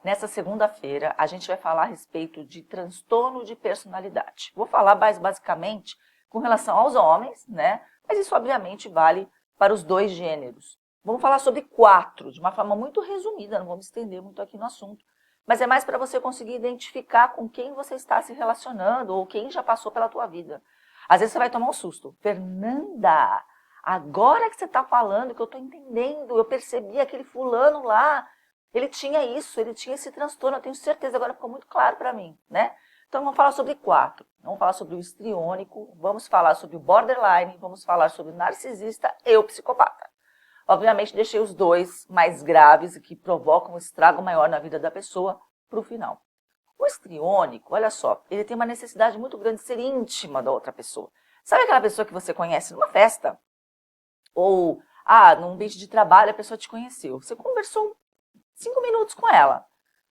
Nessa segunda-feira, a gente vai falar a respeito de transtorno de personalidade. Vou falar mais basicamente com relação aos homens, né? Mas isso obviamente vale para os dois gêneros. Vamos falar sobre 4, de uma forma muito resumida, não vou me estender muito aqui no assunto. Mas é mais para você conseguir identificar com quem você está se relacionando ou quem já passou pela tua vida. Às vezes você vai tomar um susto. Fernanda, agora que você está falando, que eu estou entendendo, eu percebi aquele fulano lá, ele tinha isso, ele tinha esse transtorno, eu tenho certeza, agora ficou muito claro para mim, né? Então vamos falar sobre 4. Vamos falar sobre o histriônico, vamos falar sobre o borderline, vamos falar sobre o narcisista e o psicopata. Obviamente deixei os dois mais graves e que provocam um estrago maior na vida da pessoa para o final. O histriônico, olha só, ele tem uma necessidade muito grande de ser íntima da outra pessoa. Sabe aquela pessoa que você conhece numa festa? Ou, num ambiente de trabalho a pessoa te conheceu. Você conversou 5 minutos com ela.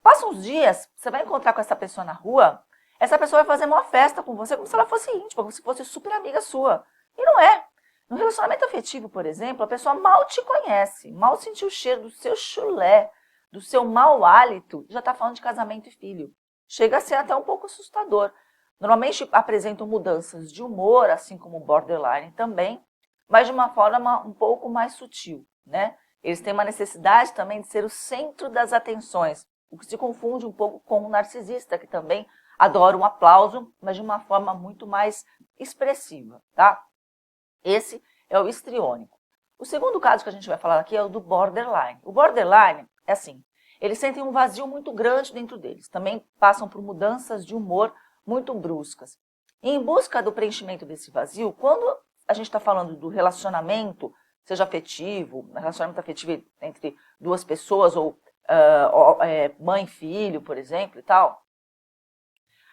Passa uns dias, você vai encontrar com essa pessoa na rua, essa pessoa vai fazer uma festa com você como se ela fosse íntima, como se fosse super amiga sua. E não é. No relacionamento afetivo, por exemplo, a pessoa mal te conhece, mal sentiu o cheiro do seu chulé, do seu mau hálito, já está falando de casamento e filho. Chega a ser até um pouco assustador. Normalmente apresentam mudanças de humor, assim como o borderline também, mas de uma forma um pouco mais sutil, né? Eles têm uma necessidade também de ser o centro das atenções, o que se confunde um pouco com o narcisista, que também adora um aplauso, mas de uma forma muito mais expressiva, tá? Esse é o histriônico. O segundo caso que a gente vai falar aqui é o do borderline. O borderline é assim, eles sentem um vazio muito grande dentro deles, também passam por mudanças de humor muito bruscas. E em busca do preenchimento desse vazio, quando a gente está falando do relacionamento, seja afetivo, relacionamento afetivo entre duas pessoas, ou mãe e filho, por exemplo, e tal,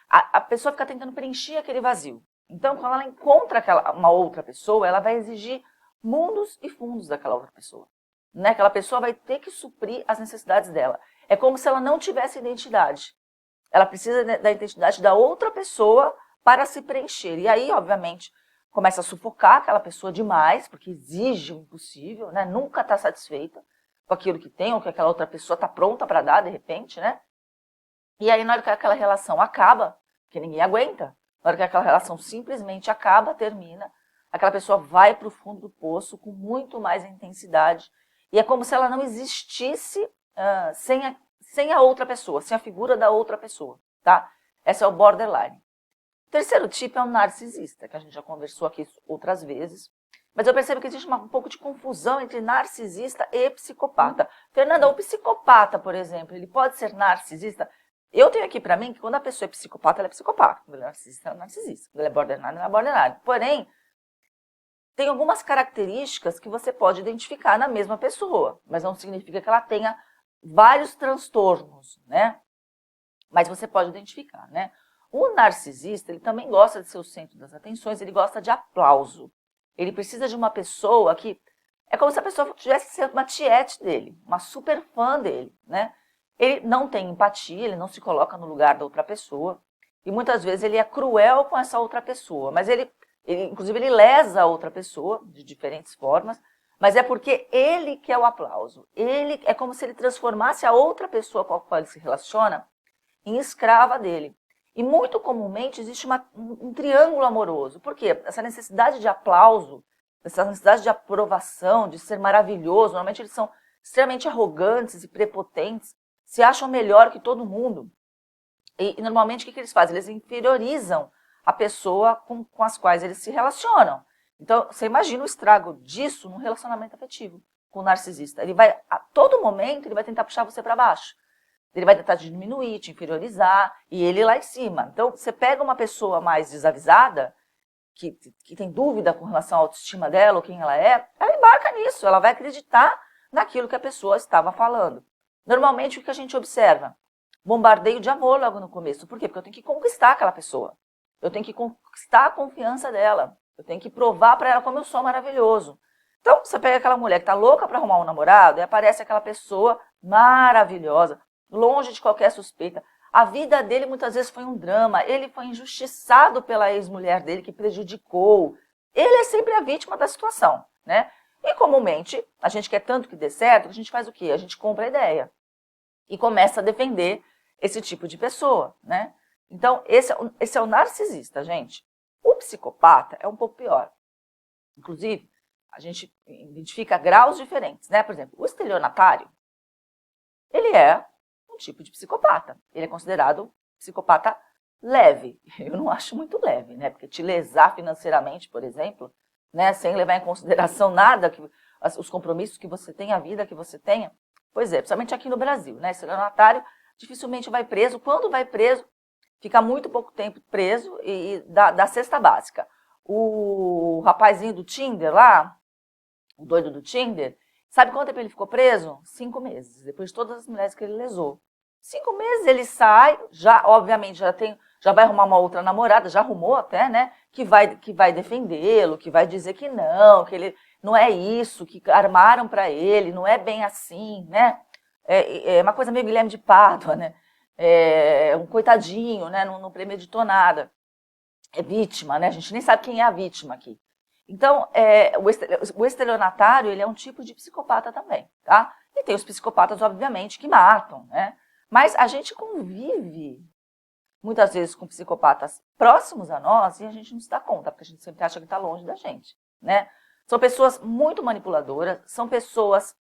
a pessoa fica tentando preencher aquele vazio. Então, quando ela encontra uma outra pessoa, ela vai exigir mundos e fundos daquela outra pessoa. Né? Aquela pessoa vai ter que suprir as necessidades dela. É como se ela não tivesse identidade. Ela precisa da identidade da outra pessoa para se preencher. E aí, obviamente, começa a sufocar aquela pessoa demais, porque exige o impossível, né? Nunca está satisfeita com aquilo que tem, ou que aquela outra pessoa está pronta para dar, de repente, né? E aí, na hora que aquela relação acaba, que ninguém aguenta, na hora que aquela relação simplesmente acaba, termina, aquela pessoa vai para o fundo do poço com muito mais intensidade. E é como se ela não existisse sem a outra pessoa, sem a figura da outra pessoa, tá? Esse é o borderline. O terceiro tipo é o narcisista, que a gente já conversou aqui outras vezes. Mas eu percebo que existe um pouco de confusão entre narcisista e psicopata. Fernanda, o psicopata, por exemplo, ele pode ser narcisista? Eu tenho aqui para mim que quando a pessoa é psicopata, ela é psicopata. Quando ela é narcisista, ela é narcisista. Quando ela é borderline, ela é borderline. Porém, tem algumas características que você pode identificar na mesma pessoa, mas não significa que ela tenha vários transtornos, né? Mas você pode identificar, né? O narcisista, ele também gosta de ser o centro das atenções, ele gosta de aplauso. Ele precisa de uma pessoa que... É como se a pessoa tivesse sido uma tiete dele, uma super fã dele, né? Ele não tem empatia, ele não se coloca no lugar da outra pessoa. E muitas vezes ele é cruel com essa outra pessoa. Mas inclusive, ele lesa a outra pessoa de diferentes formas. Mas é porque ele quer o aplauso. É como se ele transformasse a outra pessoa com a qual ele se relaciona em escrava dele. E muito comumente existe um triângulo amoroso. Por quê? Essa necessidade de aplauso, essa necessidade de aprovação, de ser maravilhoso. Normalmente eles são extremamente arrogantes e prepotentes, se acham melhor que todo mundo. E normalmente o que eles fazem? Eles inferiorizam a pessoa com as quais eles se relacionam. Então, você imagina o estrago disso no relacionamento afetivo com o narcisista. Ele vai, a todo momento, ele vai tentar puxar você para baixo. Ele vai tentar te diminuir, te inferiorizar, e ele lá em cima. Então, você pega uma pessoa mais desavisada, que tem dúvida com relação à autoestima dela, ou quem ela embarca nisso, ela vai acreditar naquilo que a pessoa estava falando. Normalmente, o que a gente observa? Bombardeio de amor logo no começo. Por quê? Porque eu tenho que conquistar aquela pessoa. Eu tenho que conquistar a confiança dela. Eu tenho que provar para ela como eu sou maravilhoso. Então, você pega aquela mulher que está louca para arrumar um namorado e aparece aquela pessoa maravilhosa, longe de qualquer suspeita. A vida dele muitas vezes foi um drama. Ele foi injustiçado pela ex-mulher dele que prejudicou. Ele é sempre a vítima da situação, né? E comumente, a gente quer tanto que dê certo, que a gente faz o quê? A gente compra a ideia. e começa a defender esse tipo de pessoa, né? Então, esse é o narcisista, gente. O psicopata é um pouco pior. Inclusive, a gente identifica graus diferentes, né? Por exemplo, o estelionatário, ele é um tipo de psicopata. Ele é considerado psicopata leve. Eu não acho muito leve, né? Porque te lesar financeiramente, por exemplo, né? Sem levar em consideração nada, os compromissos que você tem, a vida que você tenha. Pois é, principalmente aqui no Brasil, né? Estelionatário dificilmente vai preso. Quando vai preso, fica muito pouco tempo preso e dá cesta básica. O rapazinho do Tinder lá, o doido do Tinder, sabe quanto tempo ele ficou preso? 5 meses, depois de todas as mulheres que ele lesou. 5 meses ele sai, já obviamente já vai arrumar uma outra namorada, já arrumou até, né? Que vai defendê-lo, que vai dizer que ele não é isso, que armaram para ele, não é bem assim, né? É uma coisa meio Guilherme de Pádua, né? Um coitadinho, né? Não premeditou nada. É vítima, né? A gente nem sabe quem é a vítima aqui. Então, o estelionatário, ele é um tipo de psicopata também, tá? E tem os psicopatas, obviamente, que matam, né? Mas a gente convive, muitas vezes, com psicopatas próximos a nós e a gente não se dá conta, porque a gente sempre acha que está longe da gente, né? São pessoas muito manipuladoras, são pessoas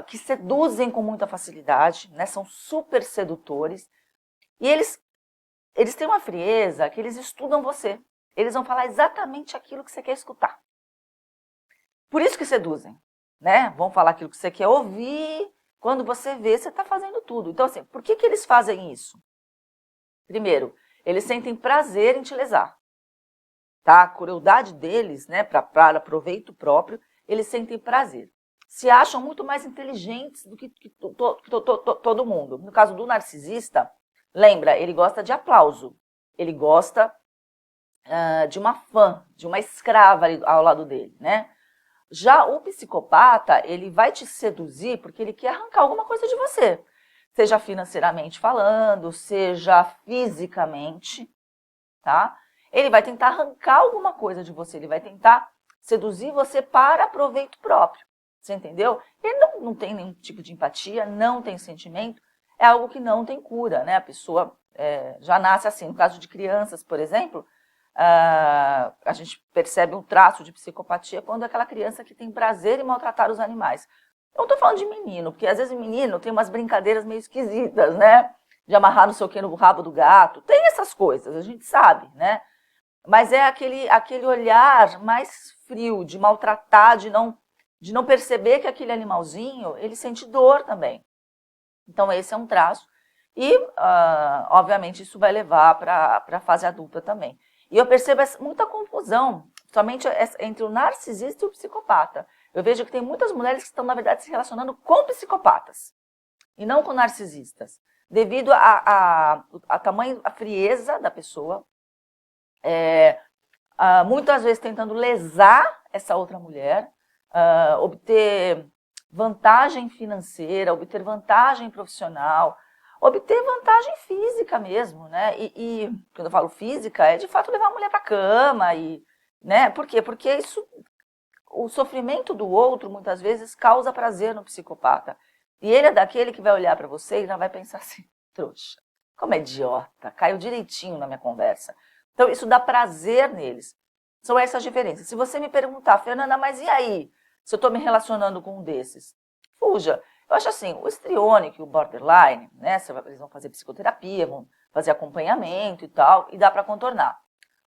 que seduzem com muita facilidade, né? São super sedutores. E eles têm uma frieza que eles estudam você. Eles vão falar exatamente aquilo que você quer escutar. Por isso que seduzem, né? Vão falar aquilo que você quer ouvir. Quando você vê, você está fazendo tudo. Então, assim, por que eles fazem isso? Primeiro, eles sentem prazer em te lesar. Tá? A crueldade deles, né, para proveito próprio, eles sentem prazer. Se acham muito mais inteligentes do que todo mundo. No caso do narcisista, lembra, ele gosta de aplauso. Ele gosta de uma fã, de uma escrava ali ao lado dele, né? Já o psicopata, ele vai te seduzir porque ele quer arrancar alguma coisa de você. Seja financeiramente falando, seja fisicamente, tá? Ele vai tentar arrancar alguma coisa de você, ele vai tentar seduzir você para proveito próprio. Você entendeu? Ele não tem nenhum tipo de empatia, não tem sentimento, é algo que não tem cura, né? A pessoa já nasce assim. No caso de crianças, por exemplo, a gente percebe um traço de psicopatia quando é aquela criança que tem prazer em maltratar os animais. Eu não estou falando de menino, porque às vezes o menino tem umas brincadeiras meio esquisitas, né? De amarrar não sei o que no rabo do gato. Tem essas coisas, a gente sabe, né? Mas é aquele olhar mais frio, de maltratar, de não perceber que aquele animalzinho, ele sente dor também. Então esse é um traço. E, obviamente, isso vai levar para a fase adulta também. E eu percebo muita confusão, somente entre o narcisista e o psicopata. Eu vejo que tem muitas mulheres que estão, na verdade, se relacionando com psicopatas e não com narcisistas, devido a frieza da pessoa, muitas vezes tentando lesar essa outra mulher, obter vantagem financeira, obter vantagem profissional, obter vantagem física mesmo, né? E quando eu falo física, é de fato levar a mulher para a cama, né? Por quê? Porque o sofrimento do outro, muitas vezes, causa prazer no psicopata. E ele é daquele que vai olhar para você e já vai pensar assim, trouxa, como é idiota, caiu direitinho na minha conversa. Então, isso dá prazer neles. São essas diferenças. Se você me perguntar, Fernanda, mas e aí? Se eu estou me relacionando com um desses? Fuja. Eu acho assim, o histriônico e o borderline, né? Eles vão fazer psicoterapia, vão fazer acompanhamento e tal, e dá para contornar.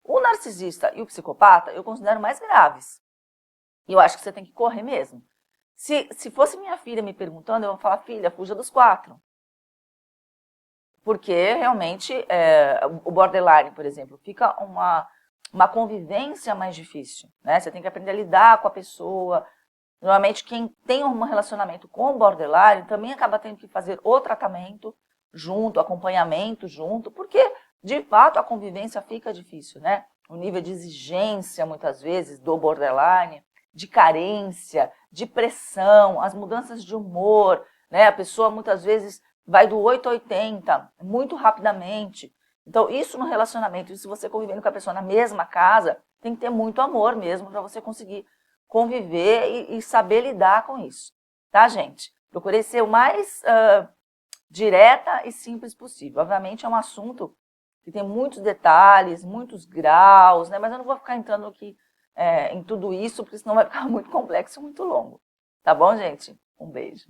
O narcisista e o psicopata, eu considero mais graves. E eu acho que você tem que correr mesmo. Se fosse minha filha me perguntando, eu vou falar, filha, fuja dos 4. Porque realmente o borderline, por exemplo, fica uma convivência mais difícil, né? Você tem que aprender a lidar com a pessoa. Normalmente quem tem um relacionamento com o borderline também acaba tendo que fazer o tratamento junto, acompanhamento junto, porque de fato a convivência fica difícil, né? O nível de exigência, muitas vezes, do borderline, de carência, de pressão, as mudanças de humor, né? A pessoa muitas vezes vai do 8 a 80 muito rapidamente. Então, isso no relacionamento, e se você convivendo com a pessoa na mesma casa, tem que ter muito amor mesmo para você conseguir conviver e saber lidar com isso. Tá, gente? Procurei ser o mais direta e simples possível. Obviamente é um assunto que tem muitos detalhes, muitos graus, né? Mas eu não vou ficar entrando aqui em tudo isso, porque senão vai ficar muito complexo e muito longo. Tá bom, gente? Um beijo.